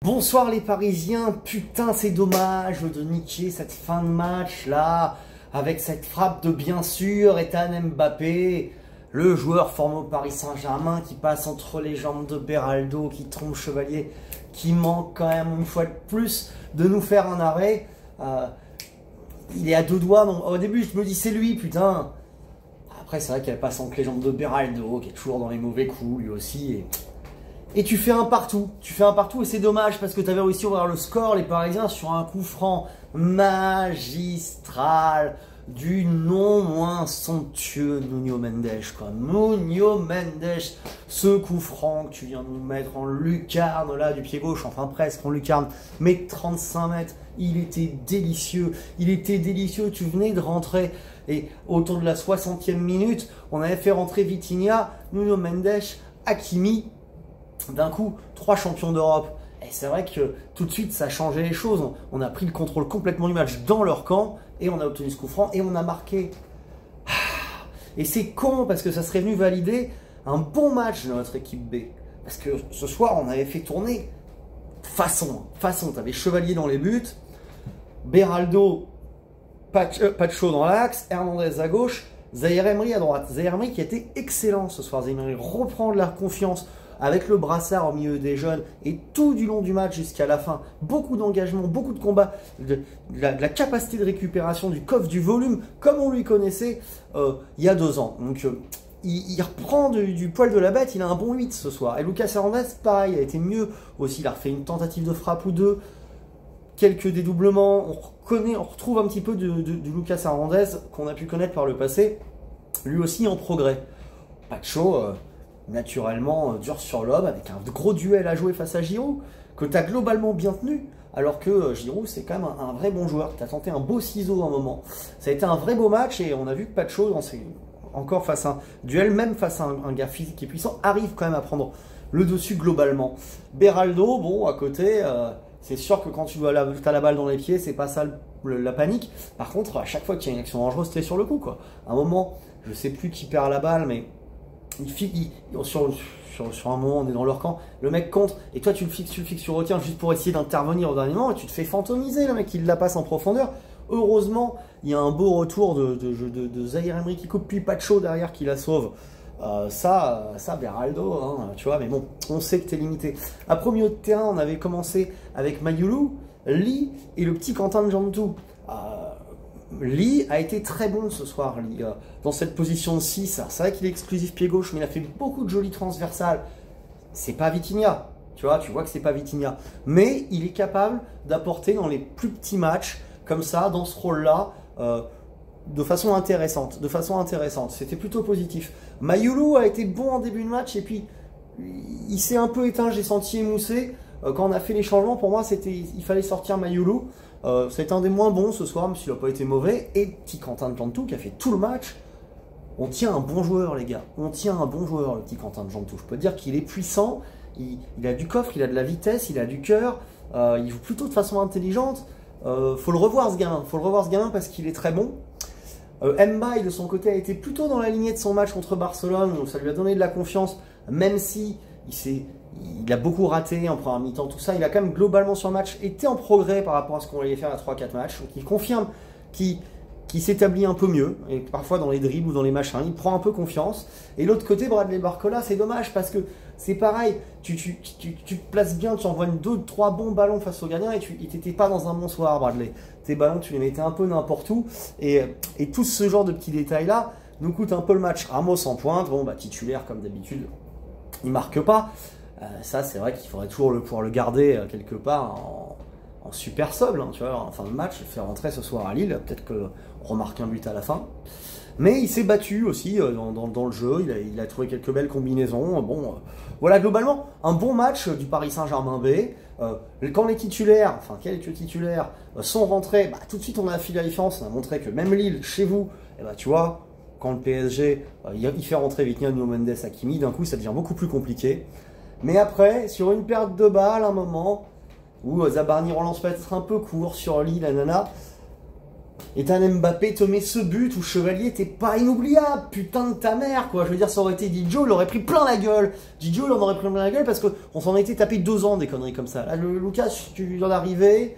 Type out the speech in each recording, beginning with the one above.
Bonsoir les Parisiens, putain c'est dommage de niquer cette fin de match là, avec cette frappe de bien sûr Ethan Mbappé, le joueur formé au Paris Saint-Germain qui passe entre les jambes de Beraldo, qui trompe Chevalier, qui manque quand même une fois de plus de nous faire un arrêt. Il est à deux doigts, donc au début je me dis c'est lui putain. Après c'est vrai qu'elle passe entre les jambes de Beraldo, qui est toujours dans les mauvais coups lui aussi. Et tu fais un partout, et c'est dommage parce que tu avais réussi à ouvrir le score, les Parisiens, sur un coup franc magistral du non moins somptueux Nuno Mendes, quoi. Nuno Mendes, ce coup franc que tu viens de nous mettre en lucarne là du pied gauche, enfin presque en lucarne, mais 35 mètres, il était délicieux, tu venais de rentrer. Et autour de la 60e minute, on avait fait rentrer Vitinha, Nuno Mendes, Hakimi. D'un coup, 3 champions d'Europe. Et c'est vrai que tout de suite, ça a changé les choses. On a pris le contrôle complètement du match dans leur camp et on a obtenu ce coup franc et on a marqué. Et c'est con parce que ça serait venu valider un bon match de notre équipe B. Parce que ce soir, on avait fait tourner façon. Tu avais Chevalier dans les buts, Beraldo, Pacho dans l'axe, Hernandez à gauche, Zaïre Emery à droite. Zaïre Emery qui a été excellent ce soir. Zaïre Emery reprend de la confiance avec le brassard au milieu des jeunes et tout du long du match jusqu'à la fin. Beaucoup d'engagement, beaucoup de combat, de la capacité de récupération, du coffre, du volume, comme on lui connaissait il y a 2 ans. Donc il reprend du poil de la bête, il a un bon 8 ce soir. Et Lucas Hernandez, pareil, a été mieux aussi. Il a refait une tentative de frappe ou deux, quelques dédoublements. On retrouve un petit peu du Lucas Hernandez qu'on a pu connaître par le passé, lui aussi en progrès. Pacho, naturellement dur sur l'homme, avec un gros duel à jouer face à Giroud, que tu as globalement bien tenu, alors que Giroud c'est quand même un vrai bon joueur. Tu as tenté un beau ciseau à un moment. Ça a été un vrai beau match et on a vu que Pacho, encore face à un duel, même face à un gars physique et puissant, arrive quand même à prendre le dessus globalement. Beraldo, bon, à côté, c'est sûr que quand tu as la balle dans les pieds, c'est pas ça la panique. Par contre, à chaque fois qu'il y a une action dangereuse, tu es sur le coup, quoi. À un moment, je sais plus qui perd la balle, mais sur un moment, on est dans leur camp, le mec contre, et toi tu le fixes, tu retiens juste pour essayer d'intervenir au dernier moment, et tu te fais fantomiser, le mec il la passe en profondeur. Heureusement, il y a un beau retour de Zaïre Emery qui coupe, puis Pacho derrière qui la sauve. Ça Beraldo, hein, tu vois, mais bon, on sait que t'es limité. Après, au milieu de terrain, on avait commencé avec Mayulu, Lee et le petit Quentin Djantou. Lee a été très bon ce soir, Lee, dans cette position de 6. C'est vrai qu'il est exclusif pied gauche, mais il a fait beaucoup de jolies transversales. C'est pas Vitinha, tu vois que c'est pas Vitinha. Mais il est capable d'apporter dans les plus petits matchs, comme ça, dans ce rôle-là, de façon intéressante. C'était plutôt positif. Mayulu a été bon en début de match, et puis il s'est un peu éteint, j'ai senti émoussé. Quand on a fait les changements, pour moi, il fallait sortir Mayulu. C'est un des moins bons ce soir, même s'il n'a pas été mauvais. Et petit Quentin Djantou qui a fait tout le match. On tient un bon joueur, les gars. On tient un bon joueur, le petit Quentin Djantou. Je peux te dire qu'il est puissant. Il a du coffre, il a de la vitesse, il a du cœur. Il joue plutôt de façon intelligente. Faut le revoir, ce gamin. Parce qu'il est très bon. Mbaye, de son côté, a été plutôt dans la lignée de son match contre Barcelone. Donc ça lui a donné de la confiance. Même si il a beaucoup raté en première mi-temps, tout ça. Il a quand même globalement sur le match été en progrès par rapport à ce qu'on allait faire à 3-4 matchs. Donc il confirme qu'il s'établit un peu mieux. Et parfois dans les dribbles ou dans les machins, il prend un peu confiance. Et l'autre côté, Bradley Barcola, c'est dommage parce que c'est pareil. Tu te places bien, tu envoies 2-3 bons ballons face au gardien et tu n'étais pas dans un bon soir, Bradley. Tes ballons, tu les mettais un peu n'importe où. Et tout ce genre de petits détails-là nous coûte un peu le match. Ramos en pointe, bon, titulaire comme d'habitude, il marque pas. Ça, c'est vrai qu'il faudrait toujours pouvoir le garder quelque part en super sub, hein, tu vois, en fin de match, le faire rentrer ce soir à Lille, peut-être qu'on remarque un but à la fin. Mais il s'est battu aussi dans le jeu, il a trouvé quelques belles combinaisons. Bon, voilà, globalement, un bon match du Paris Saint-Germain B. Quand les titulaires, enfin quelques titulaires, sont rentrés, tout de suite on a affilé la différence, on a montré que même Lille, chez vous, tu vois, quand le PSG, il fait rentrer Vitinha, Nuno Mendes, Hakimi, d'un coup ça devient beaucoup plus compliqué. Mais après, sur une perte de balle, un moment où Zabarni relance peut-être un peu court sur Lille, la nana, Et t'as un Mbappé te met ce but où Chevalier t'es pas inoubliable, putain de ta mère quoi. Je veux dire, ça aurait été Didio, il aurait pris plein la gueule. Didio, il en aurait pris plein la gueule parce qu'on s'en était tapé 2 ans des conneries comme ça. Là, Lucas, tu viens d'arriver.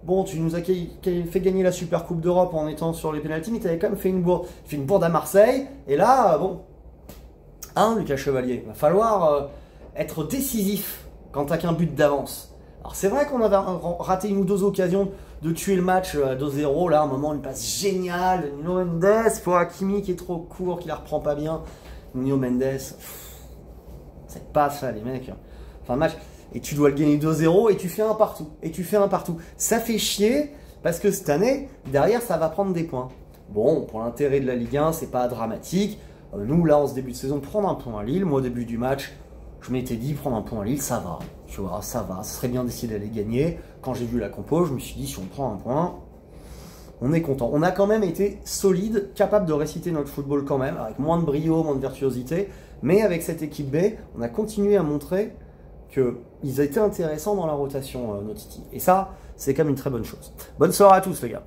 Bon, tu nous as fait gagner la Super Coupe d'Europe en étant sur les pénaltys, mais t'avais quand même fait une bourde à Marseille. Et là, bon, hein, Lucas Chevalier, il va falloir être décisif quand t'as qu'un but d'avance. Alors c'est vrai qu'on avait raté 1 ou 2 occasions de tuer le match à 2-0, là, à un moment, une passe géniale de Nuno Mendes pour Hakimi qui est trop court, qui la reprend pas bien. Nuno Mendes, cette passe là, les mecs, enfin match, et tu dois le gagner 2-0 et tu fais un partout, Ça fait chier, parce que cette année, derrière, ça va prendre des points. Bon, pour l'intérêt de la Ligue 1, c'est pas dramatique. Nous, là, en ce début de saison, prendre un point à Lille, moi, au début du match, je m'étais dit, prendre un point à Lille, ça va. Tu vois, ça va. Ce serait bien d'essayer d'aller gagner. Quand j'ai vu la compo, je me suis dit, si on prend un point, on est content. On a quand même été solide, capable de réciter notre football quand même, avec moins de brio, moins de virtuosité. Mais avec cette équipe B, on a continué à montrer qu'ils étaient intéressants dans la rotation, nos Titi. Et ça, c'est quand même une très bonne chose. Bonne soirée à tous, les gars.